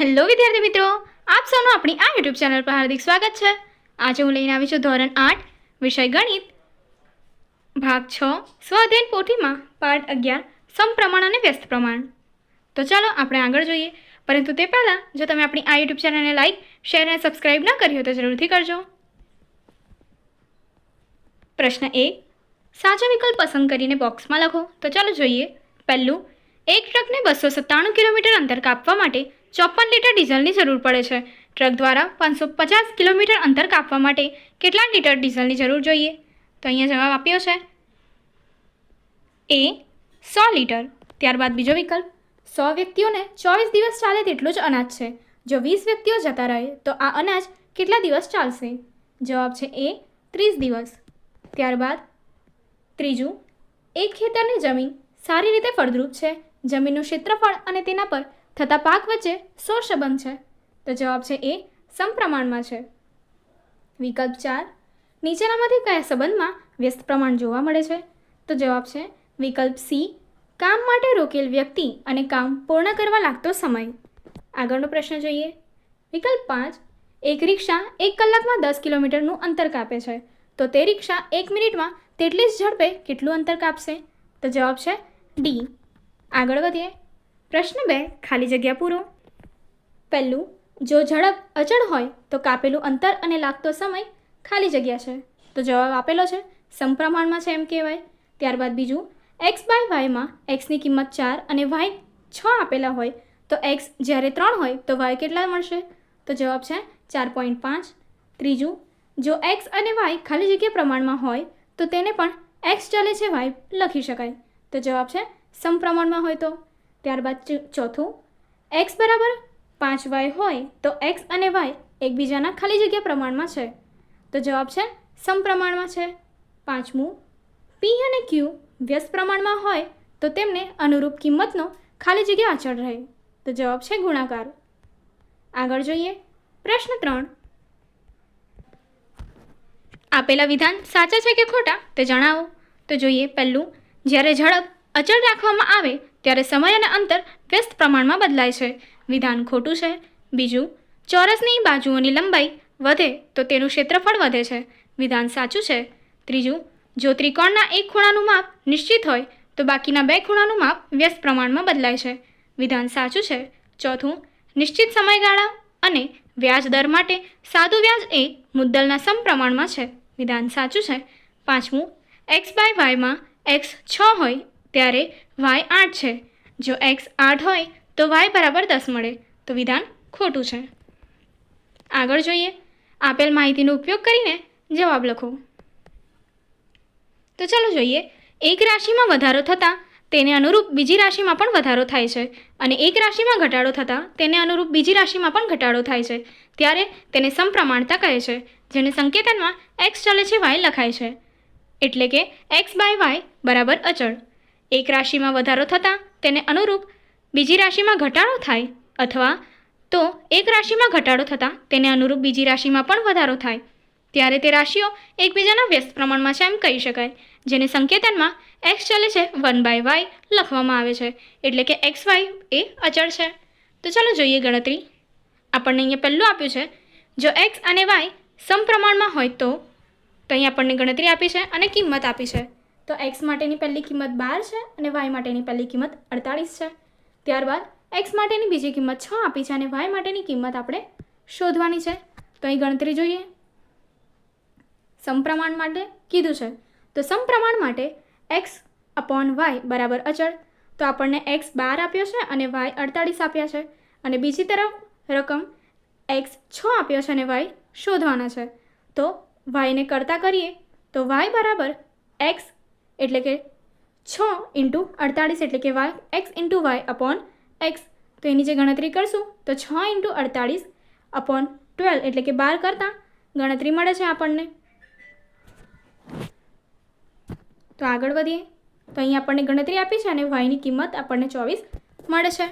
Hello વિદ્યાર્થી મિત્રો, આપ સૌનું આપણી આ યુટ્યુબ ચેનલ પર હાર્દિક સ્વાગત છે। આજે હું લઈને આવી છું ધોરણ 8 વિષય ગણિત ભાગ 6 સ્વાધ્યાય પોથીમાં પાઠ 11 સમપ્રમાણ અને વ્યસ્ત પ્રમાણ। તો ચાલો આપણે આગળ જોઈએ, પરંતુ તે પહેલાં જો તમે આપણી આ યુટ્યુબ ચેનલને લાઇક, શેર અને સબસ્ક્રાઇબ ન કરી હોય તો જરૂરથી કરજો। પ્રશ્ન 1, સાચો વિકલ્પ પસંદ કરીને બોક્સમાં લખો। તો ચાલો જોઈએ। પહેલું, એક ટ્રકને 297 કિલોમીટર અંતર કાપવા માટે 54 લીટર ડીઝલની જરૂર પડે છે। ટ્રક દ્વારા 550 કિલોમીટર અંતર કાપવા માટે કેટલા લીટર ડીઝલની જરૂર જોઈએ? તો અહીંયા જવાબ આપ્યો છે એ 100 લીટર। ત્યારબાદ બીજો વિકલ્પ, 100 વ્યક્તિઓને 24 દિવસ ચાલે તેટલું જ અનાજ છે। જો 20 વ્યક્તિઓ જતા રહે તો આ અનાજ કેટલા દિવસ ચાલશે? જવાબ છે એ 30 દિવસ। ત્યારબાદ ત્રીજું, એક ખેતરની જમીન સારી રીતે ફળદ્રુપ છે। જમીનનું ક્ષેત્રફળ અને તેના પર થતા પાક વચ્ચે શો સંબંધ છે? તો જવાબ છે એ સમપ્રમાણમાં છે। વિકલ્પ 4, નીચેનામાંથી કયા સંબંધમાં વ્યસ્ત પ્રમાણ જોવા મળે છે? તો જવાબ છે વિકલ્પ સી, કામ માટે રોકેલ વ્યક્તિ અને કામ પૂર્ણ કરવા લાગતો સમય। આગળનો પ્રશ્ન જોઈએ। વિકલ્પ 5, એક રિક્ષા 1 કલાકમાં 10 કિલોમીટરનું અંતર કાપે છે, તો તે રિક્ષા 1 મિનિટમાં તેટલી જ ઝડપે કેટલું અંતર કાપશે? તો જવાબ છે ડી। આગળ વધીએ। પ્રશ્ન 2, ખાલી જગ્યા પૂરો। પહેલું, જો ઝડપ અચળ હોય તો કાપેલું અંતર અને લાગતો સમય ખાલી જગ્યા છે, તો જવાબ આપેલો છે સમપ્રમાણમાં છે એમ કહેવાય। ત્યારબાદ બીજું, એક્સ બાય વાયમાં એક્સની કિંમત 4 અને વાય 6 આપેલા હોય તો એક્સ જ્યારે 3 હોય તો વાય કેટલા મળશે? તો જવાબ છે 4.5। ત્રીજું, જો એક્સ અને વાય ખાલી જગ્યા પ્રમાણમાં હોય તો તેને પણ એક્સ ચલે છે વાય લખી શકાય, તો જવાબ છે સમપ્રમાણમાં હોય તો। ત્યારબાદ ચોથું, એક્સ બરાબર 5y હોય તો એક્સ અને વાય એકબીજાના ખાલી જગ્યા પ્રમાણમાં છે, તો જવાબ છે સમપ્રમાણમાં છે। પાંચમું, પી અને ક્યુ વ્યસ્ત પ્રમાણમાં હોય તો તેમને અનુરૂપ કિંમતનો ખાલી જગ્યા અચળ રહે, તો જવાબ છે ગુણાકાર। આગળ જોઈએ। પ્રશ્ન 3, આપેલા વિધાન સાચા છે કે ખોટા તે જણાવો। તો જોઈએ। પહેલું, જ્યારે ઝડપ અચળ રાખવામાં આવે ત્યારે સમય અને અંતર વ્યસ્ત પ્રમાણમાં બદલાય છે, વિધાન ખોટું છે। બીજું, ચોરસની બાજુઓની લંબાઈ વધે તો તેનું ક્ષેત્રફળ વધે છે, વિધાન સાચું છે। ત્રીજું, જો ત્રિકોણના એક ખૂણાનું માપ નિશ્ચિત હોય તો બાકીના 2 ખૂણાનું માપ વ્યસ્ત પ્રમાણમાં બદલાય છે, વિધાન સાચું છે। ચોથું, નિશ્ચિત સમયગાળા અને વ્યાજ દર માટે સાદું વ્યાજ એ મુદ્દલના સમપ્રમાણમાં છે, વિધાન સાચું છે। પાંચમું, એક્સ બાય વાયમાં એક્સ 6 હોય ત્યારે વાય 8 છે, જો એક્સ 8 હોય તો વાય બરાબર 10 મળે, તો વિધાન ખોટું છે। આગળ જોઈએ। આપેલ માહિતીનો ઉપયોગ કરીને જવાબ લખો। તો ચાલો જોઈએ। એક રાશિમાં વધારો થતાં તેને અનુરૂપ બીજી રાશિમાં પણ વધારો થાય છે અને એક રાશિમાં ઘટાડો થતાં તેને અનુરૂપ બીજી રાશિમાં પણ ઘટાડો થાય છે, ત્યારે તેને સમપ્રમાણતા કહે છે, જેને સંકેતનમાં એક્સ ચલે છે વાય લખાય છે, એટલે કે એક્સ બાય વાય બરાબર અચળ। એક રાશિમાં વધારો થતાં તેને અનુરૂપ બીજી રાશિમાં ઘટાડો થાય અથવા તો એક રાશિમાં ઘટાડો થતાં તેને અનુરૂપ બીજી રાશિમાં પણ વધારો થાય, ત્યારે તે રાશિઓ એકબીજાના વ્યસ્ત પ્રમાણમાં છે એમ કહી શકાય, જેને સંકેતનમાં એક્સ ચલે છે 1/y લખવામાં આવે છે, એટલે કે એક્સ વાય એ અચળ છે। તો ચાલો જોઈએ ગણતરી। આપણને અહીંયા પહેલું આપ્યું છે, જો એક્સ અને વાય સમપ્રમાણમાં હોય તો અહીં આપણને ગણતરી આપી છે અને કિંમત આપી છે। તો એક્સ માટેની પહેલી કિંમત 12 છે અને વાય માટેની પહેલી કિંમત 48 છે। ત્યારબાદ એક્સ માટેની બીજી કિંમત 6 આપી છે અને વાય માટેની કિંમત આપણે શોધવાની છે। તો અહીં ગણતરી જોઈએ। સમપ્રમાણ માટે કીધું છે, તો સમપ્રમાણ માટે એક્સ અપોન વાય બરાબર અચળ, તો આપણને એક્સ 12 આપ્યો છે અને વાય 48 આપ્યા છે, અને બીજી તરફ રકમ એક્સ 6 આપ્યો છે અને વાય શોધવાના છે। તો વાયને કરતા કરીએ તો વાય બરાબર એક્સ એટલે કે 6 × 48 એટલે કે Y X × Y upon X, તો એની જે ગણતરી કરશું તો 6 × 48 અપોન 12 એટલે કે 12 કરતાં ગણતરી મળે છે આપણને। તો આગળ વધીએ। તો અહીં આપણને ગણતરી આપી છે અને વાયની કિંમત આપણને 24 મળે છે,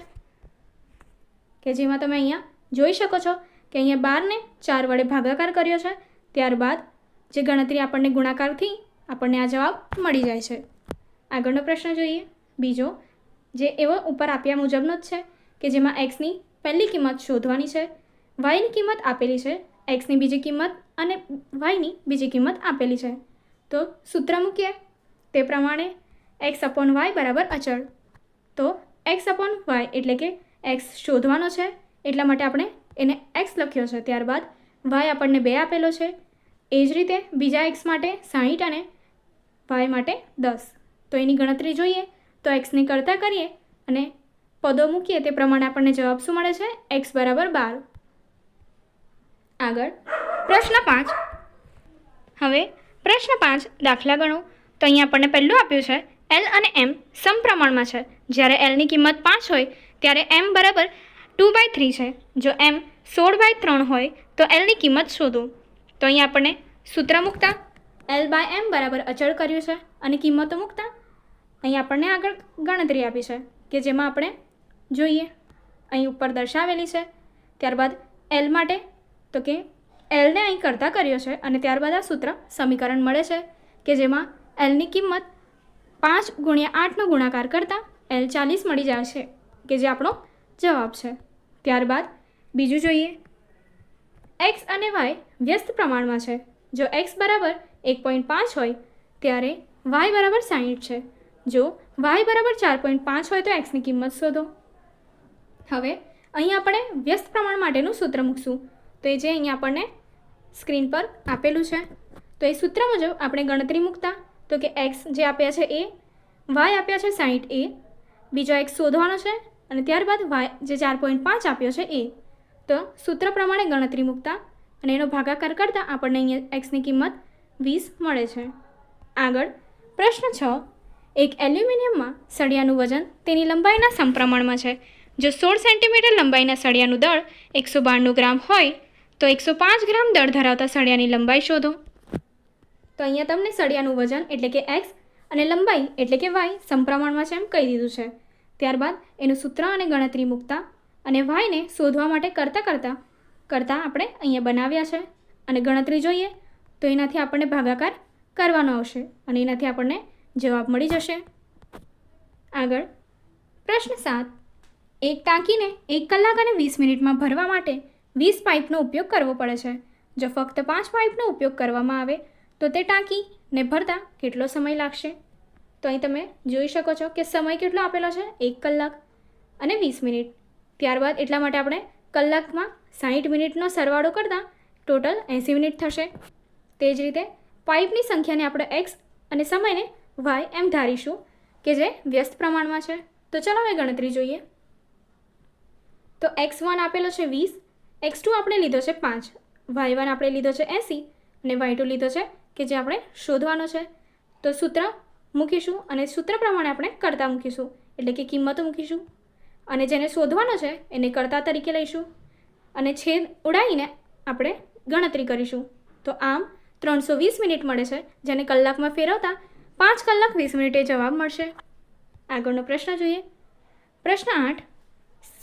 કે જેમાં તમે અહીંયા જોઈ શકો છો કે અહીંયા 12ને 4 વડે ભાગાકાર કર્યો છે, ત્યારબાદ જે ગણતરી આપણને ગુણાકારથી આપણને આ જવાબ મળી જાય છે। આગળનો પ્રશ્ન જોઈએ। બીજો, જે એવો ઉપર આપ્યા મુજબનો જ છે કે જેમાં એક્સની પહેલી કિંમત શોધવાની છે, વાયની કિંમત આપેલી છે, એક્સની બીજી કિંમત અને વાયની બીજી કિંમત આપેલી છે. તો સૂત્ર મૂકીએ તે પ્રમાણે એક્સ અપોન વાય બરાબર અચળ. તો એક્સ અપોન વાય એટલે કે એક્સ શોધવાનો છે એટલા માટે આપણે એને એક્સ લખ્યો છે. ત્યારબાદ વાય આપણને 2 આપેલો છે. એ જ રીતે બીજા એક્સ માટે 60 અને વાય માટે 10. તો એની ગણતરી જોઈએ તો એક્સની કરતા કરીએ અને પદો મૂકીએ તે પ્રમાણે આપણને જવાબ શું મળે છે? એક્સ બરાબર 12. આગળ પ્રશ્ન 5. હવે પ્રશ્ન 5 દાખલા ગણો. તો અહીંયા આપણને પહેલું આપ્યું છે એલ અને એમ સમપ્રમાણમાં છે. જ્યારે એલની કિંમત 5 હોય ત્યારે એમ બરાબર 2/3 છે. જો એમ 16/3 હોય તો એલની કિંમત શોધો. તો અહીંયા આપણને સૂત્ર મૂકતા L/m બરાબર અચળ કર્યું છે અને કિંમતો મૂકતા અહીં આપણને આગળ ગણતરી આપી છે કે જેમાં આપણે જોઈએ અહીં ઉપર દર્શાવેલી છે. ત્યારબાદ એલ માટે તો કે એલને અહીં કરતા કર્યો છે અને ત્યારબાદ આ સૂત્ર સમીકરણ મળે છે કે જેમાં એલની કિંમત 5 × 8નો ગુણાકાર કરતાં એલ 40 મળી જાય છે કે જે આપણો જવાબ છે. ત્યારબાદ બીજું જોઈએ એક્સ અને વાય વ્યસ્ત પ્રમાણમાં છે. જો એક્સ બરાબર 1.5 હોય ત્યારે વાય બરાબર 60 છે. જો વાય બરાબર 4.5 હોય તો એક્સની કિંમત શોધો. હવે અહીં આપણે વ્યસ્ત પ્રમાણ માટેનું સૂત્ર મૂકશું. તો એ જે અહીંયા આપણને સ્ક્રીન પર આપેલું છે તો એ સૂત્ર મુજબ આપણે ગણતરી મૂકતા તો કે એક્સ જે આપ્યા છે એ, વાય આપ્યા છે 60 એ, બીજો એક્સ શોધવાનો છે અને ત્યારબાદ વાય જે 4.5 આપ્યો છે એ. તો સૂત્ર પ્રમાણે ગણતરી મૂકતા અને એનો ભાગાકાર કરતાં આપણને અહીંયા એક્સની કિંમત 20 મળે છે. આગળ પ્રશ્ન 6. એક એલ્યુમિનિયમમાં સળિયાનું વજન તેની લંબાઈના સમપ્રમાણમાં છે. જો 16 સેન્ટીમીટર લંબાઈના સળિયાનું દળ 192 ગ્રામ હોય તો 105 ગ્રામ દળ ધરાવતા સળિયાની લંબાઈ શોધો. તો અહીંયા તમને સળિયાનું વજન એટલે કે એક્સ અને લંબાઈ એટલે કે વાય સમપ્રમાણમાં છે એમ કહી દીધું છે. ત્યારબાદ એનું સૂત્ર અને ગણતરી મૂકતા અને વાયને શોધવા માટે કરતાં આપણે અહીંયા બનાવ્યા છે અને ગણતરી જોઈએ તો એનાથી આપણને ભાગાકાર કરવાનો આવશે અને એનાથી આપણને જવાબ મળી જશે. આગળ પ્રશ્ન 7. એક ટાંકીને 1 કલાક અને 20 મિનિટમાં ભરવા માટે 20 પાઇપનો ઉપયોગ કરવો પડે છે. જો ફક્ત 5 પાઇપનો ઉપયોગ કરવામાં આવે તો તે ટાંકીને ભરતા કેટલો સમય લાગશે? તો અહીં તમે જોઈ શકો છો કે સમય કેટલો આપેલો છે 1 કલાક અને 20 મિનિટ. ત્યારબાદ એટલા માટે આપણે કલાકમાં 60 મિનિટનો સરવાળો કરતાં ટોટલ 80 મિનિટ થશે. તે જ રીતે પાઇપની સંખ્યાને આપણે એક્સ અને સમયને વાય એમ ધારીશું કે જે વ્યસ્ત પ્રમાણમાં છે. તો ચાલો હવે ગણતરી જોઈએ. તો x1 આપેલો છે 20, x2 આપણે લીધો છે 5, y1 આપણે લીધો છે 80 અને y2 લીધો છે કે જે આપણે શોધવાનો છે. તો સૂત્ર મૂકીશું અને સૂત્ર પ્રમાણે આપણે કરતા મૂકીશું એટલે કે કિંમતો મૂકીશું અને જેને શોધવાનો છે એને કરતા તરીકે લઈશું અને છેદ ઉડાવીને આપણે ગણતરી કરીશું. તો આમ 320 મિનિટ મળે છે જેને કલાકમાં ફેરવતા 5 કલાક 20 મિનિટે જવાબ મળશે. આગળનો પ્રશ્ન જોઈએ. પ્રશ્ન 8.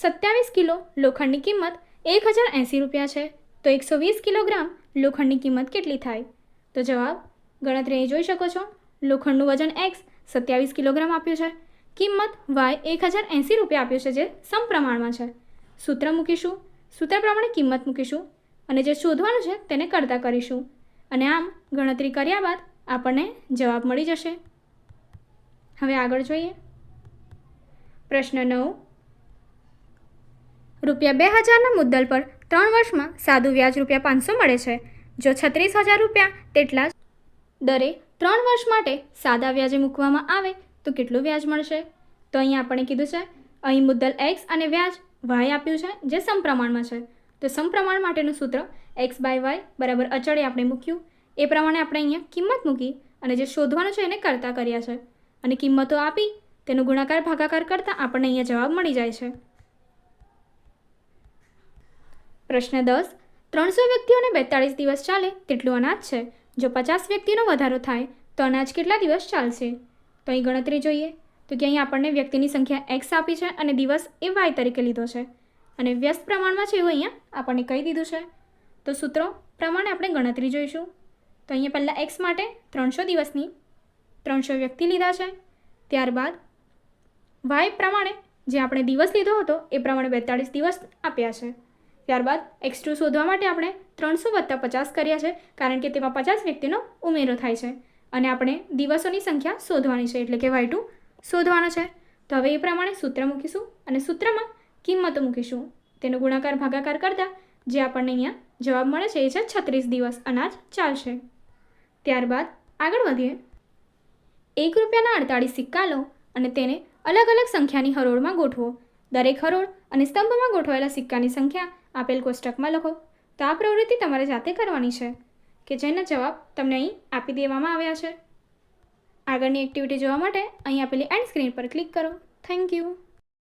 27 કિલો લોખંડની કિંમત 1080 રૂપિયા છે તો 120 કિલોગ્રામ લોખંડની કિંમત કેટલી થાય? તો જવાબ ગણતરી અહીં જોઈ શકો છો. લોખંડનું વજન એક્સ 27 કિલોગ્રામ આપ્યું છે, કિંમત વાય 1080 રૂપિયા આપ્યું છે જે સમપ્રમાણમાં છે. સૂત્ર મૂકીશું, સૂત્ર પ્રમાણે કિંમત મૂકીશું અને જે શોધવાનું છે તેને કરતા કરીશું અને આમ ગણતરી કર્યા બાદ આપણને જવાબ મળી જશે. હવે આગળ જોઈએ. પ્રશ્ન 9. ₹2000ના મુદ્દલ પર 3 વર્ષમાં સાદું વ્યાજ ₹500 મળે છે. જો 36,000 રૂપિયા તેટલા દરે 3 વર્ષ માટે સાદા વ્યાજે મૂકવામાં આવે તો કેટલું વ્યાજ મળશે? તો અહીં આપણે કીધું છે અહીં મુદ્દલ એક્સ અને વ્યાજ વાય આપ્યું છે જે સમપ્રમાણમાં છે. તો સમપ્રમાણ માટેનું સૂત્ર x/y બરાબર અચળે આપણે મૂક્યું. એ પ્રમાણે આપણે અહીંયા કિંમત મૂકી અને જે શોધવાનું છે એને કરતા કર્યા છે અને કિંમતો આપી તેનો ગુણાકાર ભાગાકાર કરતાં આપણને અહીંયા જવાબ મળી જાય છે. પ્રશ્ન 10. 300 વ્યક્તિઓને 42 દિવસ ચાલે તેટલું અનાજ છે. જો 50 વ્યક્તિનો વધારો થાય તો અનાજ કેટલા દિવસ ચાલશે? તો અહીં ગણતરી જોઈએ તો કે અહીં આપણને વ્યક્તિની સંખ્યા એક્સ આપી છે અને દિવસ એ વાય તરીકે લીધો છે અને વ્યસ્ત પ્રમાણમાં છે એવું અહીંયા આપણને કહી દીધું છે. તો સૂત્રો પ્રમાણે આપણે ગણતરી જોઈશું. તો અહીંયા પહેલાં એક્સ માટે 300 દિવસની 300 વ્યક્તિ લીધા છે. ત્યારબાદ વાય પ્રમાણે જે આપણે દિવસ લીધો હતો એ પ્રમાણે 42 દિવસ આપ્યા છે. ત્યારબાદ x2 શોધવા માટે આપણે 300 + 50 કર્યા છે, કારણ કે તેમાં 50 વ્યક્તિનો ઉમેરો થાય છે અને આપણે દિવસોની સંખ્યા શોધવાની છે, એટલે કે y2 શોધવાનો છે. તો હવે એ પ્રમાણે સૂત્ર મૂકીશું અને સૂત્રમાં કિંમતો મૂકીશું. તેનો ગુણાકાર ભાગાકાર કરતાં જે આપણને અહીંયા જવાબ મળે છે એ છે 36 દિવસ અનાજ ચાલશે. ત્યારબાદ આગળ વધીએ. 1 રૂપિયાના 48 સિક્કા લો અને તેને અલગ અલગ સંખ્યાની હરોળમાં ગોઠવો. દરેક હરોળ અને સ્તંભમાં ગોઠવાયેલા સિક્કાની સંખ્યા આપેલ કોષ્ટકમાં લખો. તો આ પ્રવૃત્તિ તમારે જાતે કરવાની છે કે જેના જવાબ તમને અહીં આપી દેવામાં આવ્યા છે. આગળની એક્ટિવિટી જોવા માટે અહીં આપેલી એન્ડ સ્ક્રીન પર ક્લિક કરો. Thank you.